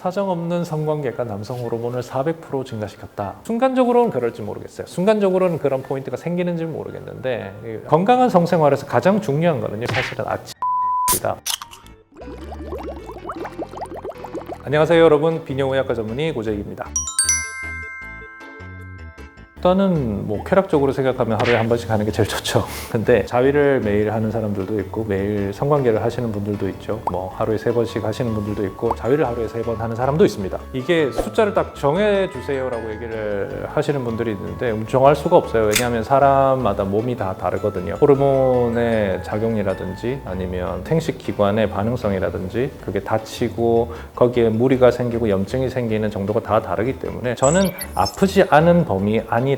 사정없는 성관계가 남성 호르몬을 400% 증가시켰다. 순간적으로는 그럴지 모르겠어요. 순간적으로는 그런 포인트가 생기는지 모르겠는데 건강한 성생활에서 가장 중요한 거는요, 사실은 아침입니다. 안녕하세요 여러분, 비뇨의학과 전문의 고재익입니다. 일단은 쾌락적으로 생각하면 하루에 한 번씩 하는 게 제일 좋죠. 근데 자위를 매일 하는 사람들도 있고 매일 성관계를 하시는 분들도 있죠. 하루에 3번씩 하시는 분들도 있고 자위를 하루에 3번 하는 사람도 있습니다. 이게 숫자를 딱 정해주세요 라고 얘기를 하시는 분들이 있는데 정할 수가 없어요. 왜냐하면 사람마다 몸이 다 다르거든요. 호르몬의 작용이라든지 아니면 생식기관의 반응성이라든지 그게 다치고 거기에 무리가 생기고 염증이 생기는 정도가 다 다르기 때문에 저는 아프지 않은 범위 아니라면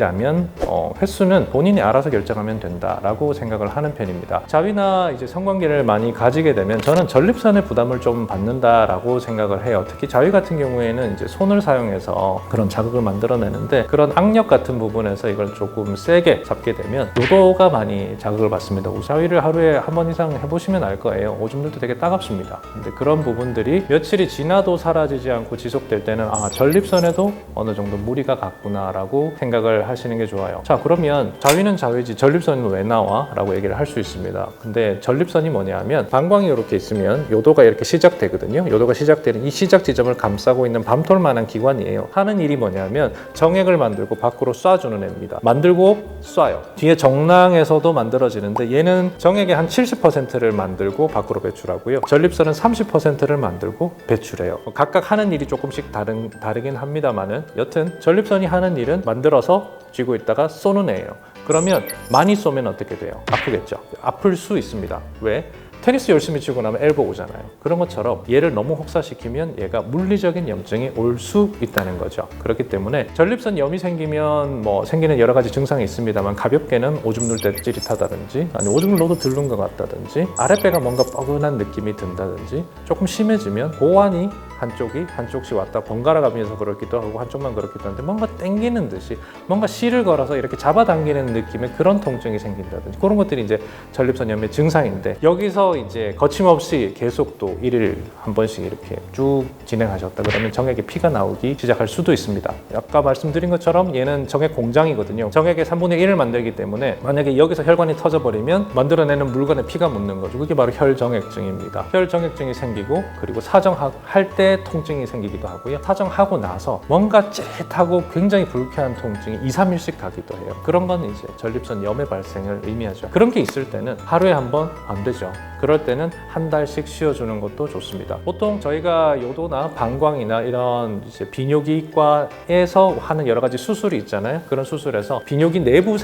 횟수는 본인이 알아서 결정하면 된다라고 생각을 하는 편입니다. 자위나 이제 성관계를 많이 가지게 되면 저는 전립선의 부담을 좀 받는다라고 생각을 해요. 특히 자위 같은 경우에는 이제 손을 사용해서 그런 자극을 만들어내는데 그런 악력 같은 부분에서 이걸 조금 세게 잡게 되면 요도가 많이 자극을 받습니다. 자위를 하루에 한 번 이상 해보시면 알 거예요. 오줌들도 되게 따갑습니다. 근데 그런 부분들이 며칠이 지나도 사라지지 않고 지속될 때는 전립선에도 어느 정도 무리가 갔구나라고 생각을 하시는 게 좋아요. 자, 그러면 자위는 자위지 전립선은 왜 나와? 라고 얘기를 할 수 있습니다. 근데 전립선이 뭐냐면 방광이 이렇게 있으면 요도가 이렇게 시작되거든요. 요도가 시작되는 이 시작 지점을 감싸고 있는 밤톨만한 기관이에요. 하는 일이 뭐냐면 정액을 만들고 밖으로 쏴주는 애입니다. 만들고 쏴요. 뒤에 정낭에서도 만들어지는데 얘는 정액의 한 70%를 만들고 밖으로 배출하고요. 전립선은 30%를 만들고 배출해요. 각각 하는 일이 조금씩 다르긴 합니다만은 여튼 전립선이 하는 일은 만들어서 쥐고 있다가 쏘는 애예요. 그러면 많이 쏘면 어떻게 돼요? 아프겠죠? 아플 수 있습니다. 왜? 테니스 열심히 치고 나면 엘보 오잖아요. 그런 것처럼 얘를 너무 혹사시키면 얘가 물리적인 염증이 올 수 있다는 거죠. 그렇기 때문에 전립선 염이 생기면 생기는 여러 가지 증상이 있습니다만 가볍게는 오줌 눌 때 찌릿하다든지 아니 오줌을 넣어도 들른 것 같다든지 아랫배가 뭔가 뻐근한 느낌이 든다든지 조금 심해지면 고환이 한쪽씩 왔다 번갈아 가면서 그렇기도 하고 한쪽만 그렇기도 한데 뭔가 땡기는 듯이 뭔가 실을 걸어서 이렇게 잡아당기는 느낌의 그런 통증이 생긴다든지 그런 것들이 이제 전립선염의 증상인데 여기서 이제 거침없이 계속 또 1일 한 번씩 이렇게 쭉 진행하셨다 그러면 정액에 피가 나오기 시작할 수도 있습니다. 아까 말씀드린 것처럼 얘는 정액 공장이거든요. 정액의 3분의 1을 만들기 때문에 만약에 여기서 혈관이 터져버리면 만들어내는 물건에 피가 묻는 거죠. 그게 바로 혈정액증입니다. 혈정액증이 생기고 그리고 사정할 때 통증이 생기기도 하고요. 사정하고 나서 뭔가 찌릿하고 굉장히 불쾌한 통증이 2-3일씩 가기도 해요. 그런 건 이제 전립선 염의 발생을 의미하죠. 그런 게 있을 때는 하루에 한 번 안 되죠. 그럴 때는 한 달씩 쉬어주는 것도 좋습니다. 보통 저희가 요도나 방광이나 이런 이제 비뇨기과에서 하는 여러 가지 수술이 있잖아요. 그런 수술에서 비뇨기 내부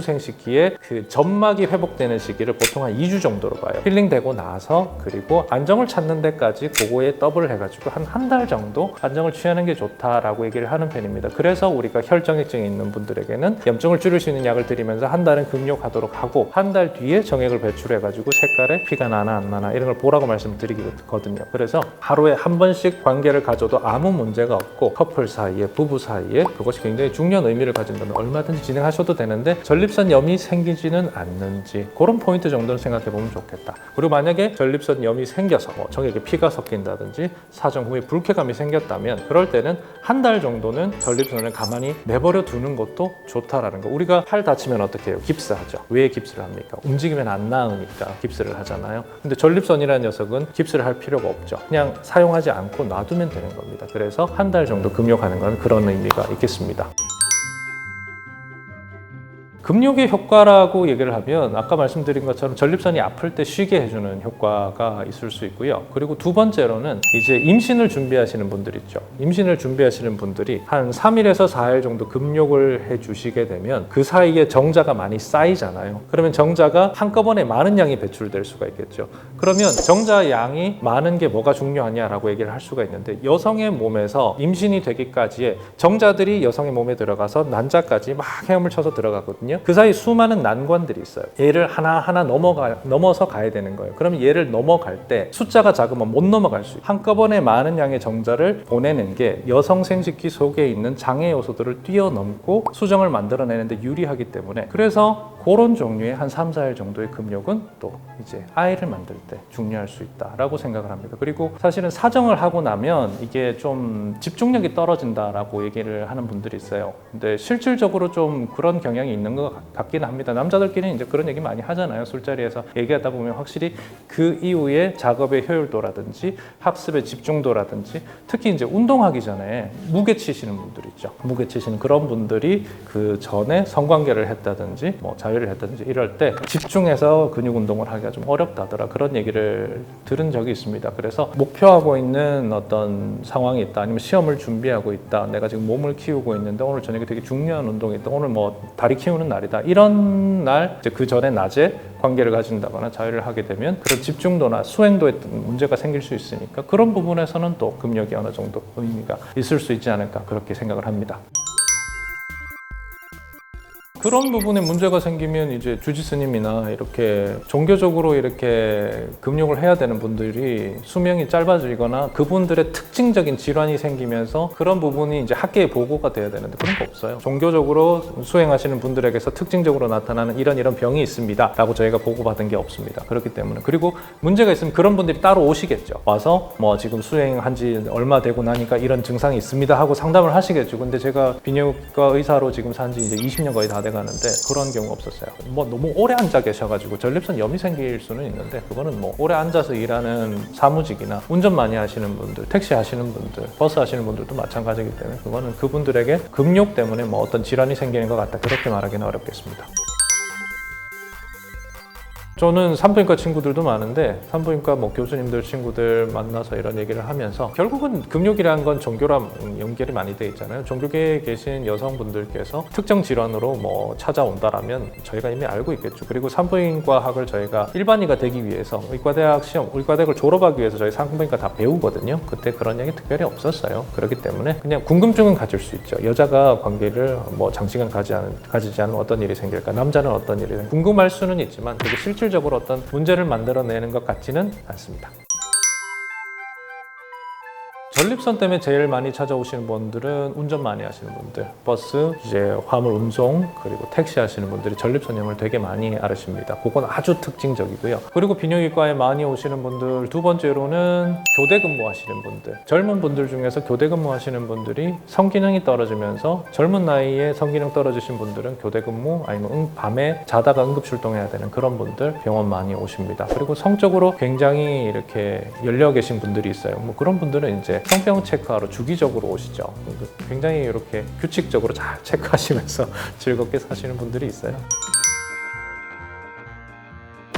생식기에 그 점막이 회복되는 시기를 보통 한 2주 정도로 봐요. 힐링되고 나서 그리고 안정을 찾는 데까지 그거에 더블 해가지고 한 달 정도 안정을 취하는 게 좋다라고 얘기를 하는 편입니다. 그래서 우리가 혈정액증이 있는 분들에게는 염증을 줄일 수 있는 약을 드리면서 한 달은 금욕하도록 하고 한 달 뒤에 정액을 배출해가지고 색깔에 피가 나나 안 나나 이런 걸 보라고 말씀드리거든요. 그래서 하루에 한 번씩 관계를 가져도 아무 문제가 없고 커플 사이에 부부 사이에 그것이 굉장히 중요한 의미를 가진다면 얼마든지 진행하셔도 되는데 전립선 염이 생기지는 않는지 그런 포인트 정도는 생각해 보면 좋겠다. 그리고 만약에 전립선 염이 생겨서 정액에 피가 섞인다든지 사정 후에 불쾌감이 생겼다면 그럴 때는 한 달 정도는 전립선을 가만히 내버려 두는 것도 좋다라는 거. 우리가 팔 다치면 어떻게 해요? 깁스하죠. 왜 깁스를 합니까? 움직이면 안 나으니까 깁스를 하잖아요. 근데 전립선이라는 녀석은 깁스를 할 필요가 없죠. 그냥 사용하지 않고 놔두면 되는 겁니다. 그래서 한 달 정도 금욕하는 건 그런 의미가 있겠습니다. 금욕의 효과라고 얘기를 하면 아까 말씀드린 것처럼 전립선이 아플 때 쉬게 해주는 효과가 있을 수 있고요. 그리고 두 번째로는 이제 임신을 준비하시는 분들 있죠. 임신을 준비하시는 분들이 한 3일에서 4일 정도 금욕을 해주시게 되면 그 사이에 정자가 많이 쌓이잖아요. 그러면 정자가 한꺼번에 많은 양이 배출될 수가 있겠죠. 그러면 정자 양이 많은 게 뭐가 중요하냐라고 얘기를 할 수가 있는데 여성의 몸에서 임신이 되기까지의 정자들이 여성의 몸에 들어가서 난자까지 막 헤엄을 쳐서 들어가거든요. 그 사이 수많은 난관들이 있어요. 얘를 하나하나 넘어서 가야 되는 거예요. 그러면 얘를 넘어갈 때 숫자가 작으면 못 넘어갈 수 있어요. 한꺼번에 많은 양의 정자를 보내는 게 여성 생식기 속에 있는 장애 요소들을 뛰어넘고 수정을 만들어내는데 유리하기 때문에 그래서 그런 종류의 한 3, 4일 정도의 금욕은 또 이제 아이를 만들 때 중요할 수 있다라고 생각을 합니다. 그리고 사실은 사정을 하고 나면 이게 좀 집중력이 떨어진다라고 얘기를 하는 분들이 있어요. 근데 실질적으로 좀 그런 경향이 있는 것 같기는 합니다. 남자들끼리는 이제 그런 얘기 많이 하잖아요. 술자리에서 얘기하다 보면 확실히 그 이후에 작업의 효율도라든지 학습의 집중도라든지 특히 이제 운동하기 전에 무게 치시는 분들 있죠. 무게 치시는 그런 분들이 그 전에 성관계를 했다든지 뭐 자위를 했다든지 이럴 때 집중해서 근육 운동을 하기가 좀 어렵다더라 그런 얘기를 들은 적이 있습니다. 그래서 목표하고 있는 어떤 상황이 있다 아니면 시험을 준비하고 있다 내가 지금 몸을 키우고 있는데 오늘 저녁에 되게 중요한 운동이 있다 오늘 뭐 다리 키우는 날이다 이런 날 이제 그 전에 낮에 관계를 가진다거나 자위를 하게 되면 그런 집중도나 수행도에 문제가 생길 수 있으니까 그런 부분에서는 또 금욕이 어느 정도 의미가 있을 수 있지 않을까 그렇게 생각을 합니다. 그런 부분에 문제가 생기면 이제 주지스님이나 이렇게 종교적으로 이렇게 금욕을 해야 되는 분들이 수명이 짧아지거나 그분들의 특징적인 질환이 생기면서 그런 부분이 이제 학계에 보고가 돼야 되는데 그런 거 없어요. 종교적으로 수행하시는 분들에게서 특징적으로 나타나는 이런 병이 있습니다 라고 저희가 보고받은 게 없습니다. 그렇기 때문에 그리고 문제가 있으면 그런 분들이 따로 오시겠죠. 와서 뭐 지금 수행한 지 얼마 되고 나니까 이런 증상이 있습니다 하고 상담을 하시겠죠. 근데 제가 비뇨기과 의사로 지금 산 지 이제 20년 거의 다 가는데 그런 경우 없었어요. 뭐 너무 오래 앉아 계셔가지고 전립선 염이 생길 수는 있는데 그거는 뭐 오래 앉아서 일하는 사무직이나 운전 많이 하시는 분들, 택시 하시는 분들, 버스 하시는 분들도 마찬가지이기 때문에 그거는 그분들에게 금욕 때문에 뭐 어떤 질환이 생기는 것 같다 그렇게 말하기는 어렵겠습니다. 저는 산부인과 친구들도 많은데 산부인과 뭐 교수님들 친구들 만나서 이런 얘기를 하면서 결국은 금욕이라는 건 종교랑 연결이 많이 돼 있잖아요. 종교계에 계신 여성분들께서 특정 질환으로 뭐 찾아온다라면 저희가 이미 알고 있겠죠. 그리고 산부인과학을 저희가 일반의가 되기 위해서 의과대학 시험, 의과대학을 졸업하기 위해서 저희 산부인과 다 배우거든요. 그때 그런 얘기 특별히 없었어요. 그렇기 때문에 그냥 궁금증은 가질 수 있죠. 여자가 관계를 뭐 장시간 가지지 않으면 어떤 일이 생길까? 남자는 어떤 일이 생길까? 궁금할 수는 있지만 되게 실질적으로 어떤 문제를 만들어내는 것 같지는 않습니다. 전립선 때문에 제일 많이 찾아오시는 분들은 운전 많이 하시는 분들, 버스, 이제 화물 운송, 그리고 택시 하시는 분들이 전립선염을 되게 많이 앓으십니다. 그건 아주 특징적이고요. 그리고 비뇨기과에 많이 오시는 분들, 두 번째로는 교대 근무하시는 분들, 젊은 분들 중에서 교대 근무하시는 분들이 성기능이 떨어지면서 젊은 나이에 성기능 떨어지신 분들은 교대 근무 아니면 밤에 자다가 응급 출동해야 되는 그런 분들 병원 많이 오십니다. 그리고 성적으로 굉장히 이렇게 열려 계신 분들이 있어요. 뭐 그런 분들은 이제 성병 체크하러 주기적으로 오시죠. 굉장히 이렇게 규칙적으로 잘 체크하시면서 즐겁게 사시는 분들이 있어요.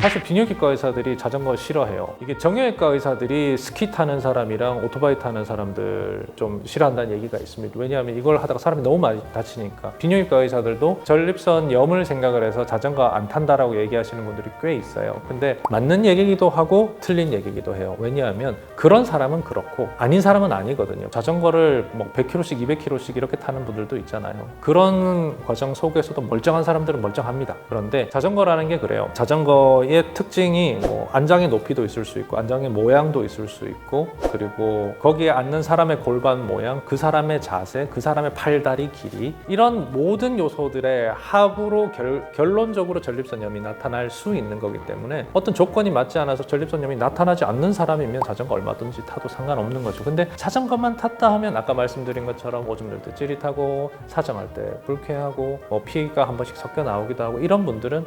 사실 비뇨기과 의사들이 자전거 싫어해요. 이게 정형외과 의사들이 스키 타는 사람이랑 오토바이 타는 사람들 좀 싫어한다는 얘기가 있습니다. 왜냐하면 이걸 하다가 사람이 너무 많이 다치니까. 비뇨기과 의사들도 전립선 염을 생각을 해서 자전거 안 탄다라고 얘기하시는 분들이 꽤 있어요. 근데 맞는 얘기기도 하고 틀린 얘기기도 해요. 왜냐하면 그런 사람은 그렇고 아닌 사람은 아니거든요. 자전거를 뭐 100km씩 200km씩 이렇게 타는 분들도 있잖아요. 그런 과정 속에서도 멀쩡한 사람들은 멀쩡합니다. 그런데 자전거라는 게 그래요. 자전거의 특징이 뭐 안장의 높이도 있을 수 있고 안장의 모양도 있을 수 있고 그리고 거기에 앉는 사람의 골반 모양, 그 사람의 자세, 그 사람의 팔다리 길이 이런 모든 요소들의 합으로 결론적으로 전립선염이 나타날 수 있는 거기 때문에 어떤 조건이 맞지 않아서 전립선염이 나타나지 않는 사람이면 자전거 얼마든지 타도 상관없는 거죠. 근데 자전거만 탔다 하면 아까 말씀드린 것처럼 오줌 낼 때 찌릿하고 사정할 때 불쾌하고 뭐 피가 한 번씩 섞여 나오기도 하고 이런 분들은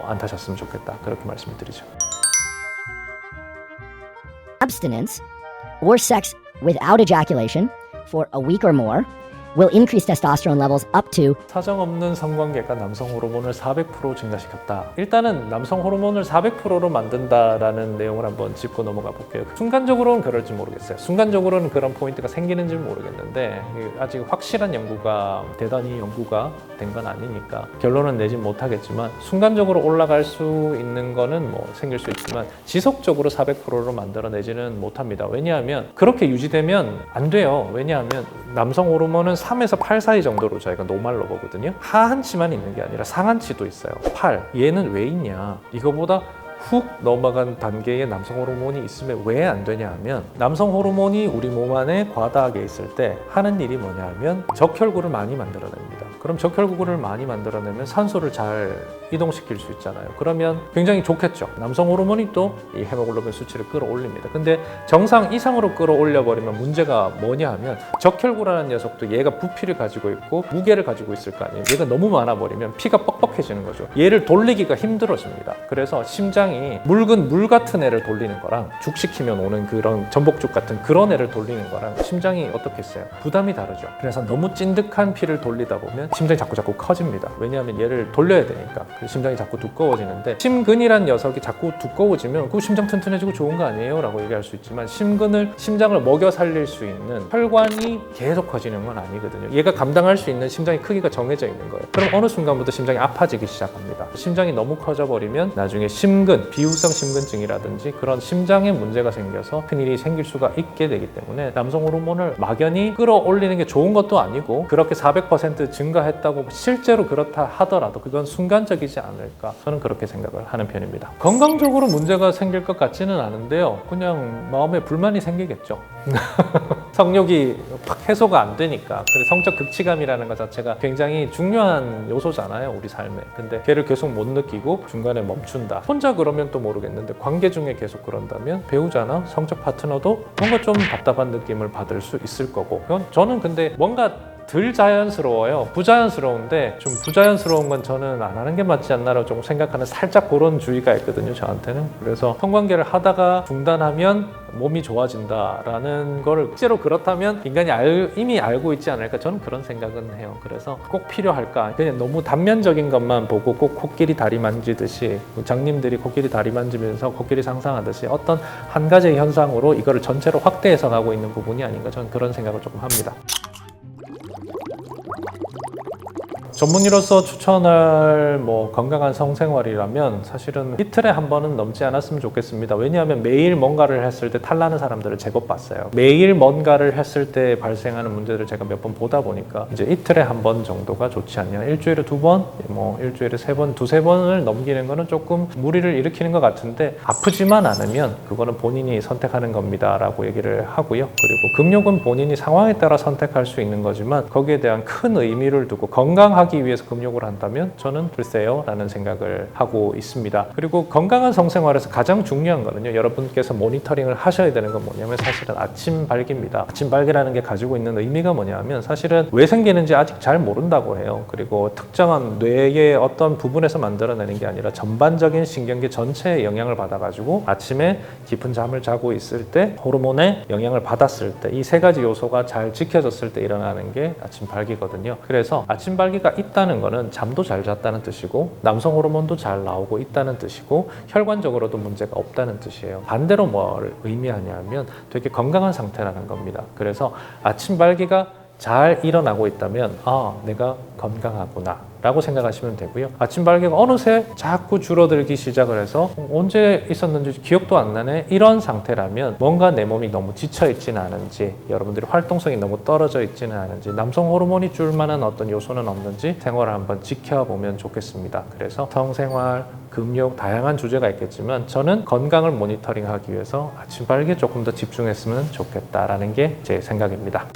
안 타셨으면 좋겠다 그렇게 말씀드리죠. Abstinence or sex without ejaculation for a week or more will increase testosterone levels up to 사정 없는 성관계가 남성 호르몬을 400% 증가시켰다. 일단은 남성 호르몬을 400%로 만든다라는 내용을 한번 짚고 넘어가 볼게요. 순간적으로는 그럴지 모르겠어요. 순간적으로는 그런 포인트가 생기는지 모르겠는데 아직 확실한 연구가 대단히 연구가 된 건 아니니까 결론은 내지 못하겠지만 순간적으로 올라갈 수 있는 거는 뭐 생길 수 있지만 지속적으로 400%로 만들어내지는 못합니다. 왜냐하면 그렇게 유지되면 안 돼요. 왜냐하면 남성 호르몬은 3에서 8 사이 정도로 저희가 노말로 보거든요. 하한치만 있는 게 아니라 상한치도 있어요. 8. 얘는 왜 있냐? 이거보다 훅 넘어간 단계의 남성 호르몬이 있으면 왜 안 되냐 하면 남성 호르몬이 우리 몸 안에 과다하게 있을 때 하는 일이 뭐냐 하면 적혈구를 많이 만들어냅니다. 그럼 적혈구를 많이 만들어내면 산소를 잘 이동시킬 수 있잖아요. 그러면 굉장히 좋겠죠. 남성 호르몬이 또 이 헤모글로빈 수치를 끌어올립니다. 근데 정상 이상으로 끌어올려 버리면 문제가 뭐냐 하면 적혈구라는 녀석도 얘가 부피를 가지고 있고 무게를 가지고 있을 거 아니에요. 얘가 너무 많아 버리면 피가 뻑뻑해지는 거죠. 얘를 돌리기가 힘들어집니다. 그래서 심장이 묽은 물 같은 애를 돌리는 거랑 죽시키면 오는 그런 전복죽 같은 그런 애를 돌리는 거랑 심장이 어떻겠어요? 부담이 다르죠. 그래서 너무 찐득한 피를 돌리다 보면 심장이 자꾸 커집니다. 왜냐하면 얘를 돌려야 되니까. 그래서 심장이 자꾸 두꺼워지는데 심근이란 녀석이 자꾸 두꺼워지면 그 심장 튼튼해지고 좋은 거 아니에요? 라고 얘기할 수 있지만 심장을 먹여 살릴 수 있는 혈관이 계속 커지는 건 아니거든요. 얘가 감당할 수 있는 심장의 크기가 정해져 있는 거예요. 그럼 어느 순간부터 심장이 아파지기 시작합니다. 심장이 너무 커져버리면 나중에 비후성 심근증이라든지 그런 심장에 문제가 생겨서 큰일이 생길 수가 있게 되기 때문에 남성 호르몬을 막연히 끌어올리는 게 좋은 것도 아니고 그렇게 400% 증가했다고 실제로 그렇다 하더라도 그건 순간적이지 않을까 저는 그렇게 생각을 하는 편입니다. 건강적으로 문제가 생길 것 같지는 않은데요. 그냥 마음에 불만이 생기겠죠. 성욕이 팍 해소가 안 되니까. 그래서 성적 극치감이라는 것 자체가 굉장히 중요한 요소잖아요, 우리 삶에. 근데 걔를 계속 못 느끼고 중간에 멈춘다. 혼자 그러면 또 모르겠는데 관계 중에 계속 그런다면 배우자나 성적 파트너도 뭔가 좀 답답한 느낌을 받을 수 있을 거고. 저는 근데 뭔가 덜 자연스러워요. 부자연스러운데 좀 부자연스러운 건 저는 안 하는 게 맞지 않나라고 조금 생각하는 살짝 그런 주의가 있거든요, 저한테는. 그래서 성관계를 하다가 중단하면 몸이 좋아진다라는 걸 실제로 그렇다면 인간이 이미 알고 있지 않을까 저는 그런 생각은 해요. 그래서 꼭 필요할까? 그냥 너무 단면적인 것만 보고 꼭 코끼리 다리 만지듯이 장님들이 코끼리 다리 만지면서 코끼리 상상하듯이 어떤 한 가지 현상으로 이거를 전체로 확대 해석하고 있는 부분이 아닌가 저는 그런 생각을 조금 합니다. 전문의로서 추천할 건강한 성생활이라면 사실은 이틀에 한 번은 넘지 않았으면 좋겠습니다. 왜냐하면 매일 뭔가를 했을 때 탈나는 사람들을 제법 봤어요. 매일 뭔가를 했을 때 발생하는 문제들을 제가 몇 번 보다 보니까 이제 이틀에 한 번 정도가 좋지 않냐. 일주일에 2번, 일주일에 3번, 2-3번을 넘기는 거는 조금 무리를 일으키는 것 같은데 아프지만 않으면 그거는 본인이 선택하는 겁니다 라고 얘기를 하고요. 그리고 금욕은 본인이 상황에 따라 선택할 수 있는 거지만 거기에 대한 큰 의미를 두고 건강하기 위해서 금욕을 한다면 저는 글쎄요 라는 생각을 하고 있습니다. 그리고 건강한 성생활에서 가장 중요한 거는요, 여러분께서 모니터링을 하셔야 되는 건 뭐냐면 사실은 아침 발기입니다. 아침 발기라는 게 가지고 있는 의미가 뭐냐면 사실은 왜 생기는지 아직 잘 모른다고 해요. 그리고 특정한 뇌의 어떤 부분에서 만들어내는 게 아니라 전반적인 신경계 전체에 영향을 받아가지고 아침에 깊은 잠을 자고 있을 때 호르몬에 영향을 받았을 때 이 3가지 요소가 잘 지켜졌을 때 일어나는 게 아침 발기거든요. 그래서 아침 발기가 있다는 거는 잠도 잘 잤다는 뜻이고 남성 호르몬도 잘 나오고 있다는 뜻이고 혈관적으로도 문제가 없다는 뜻이에요. 반대로 뭘 의미하냐면 되게 건강한 상태라는 겁니다. 그래서 아침 발기가 잘 일어나고 있다면 내가 건강하구나 라고 생각하시면 되고요. 아침 발기가 어느새 자꾸 줄어들기 시작을 해서 언제 있었는지 기억도 안 나네 이런 상태라면 뭔가 내 몸이 너무 지쳐있지는 않은지 여러분들이 활동성이 너무 떨어져 있지는 않은지 남성 호르몬이 줄 만한 어떤 요소는 없는지 생활을 한번 지켜보면 좋겠습니다. 그래서 성생활, 금욕 다양한 주제가 있겠지만 저는 건강을 모니터링하기 위해서 아침 발기에 조금 더 집중했으면 좋겠다라는 게 제 생각입니다.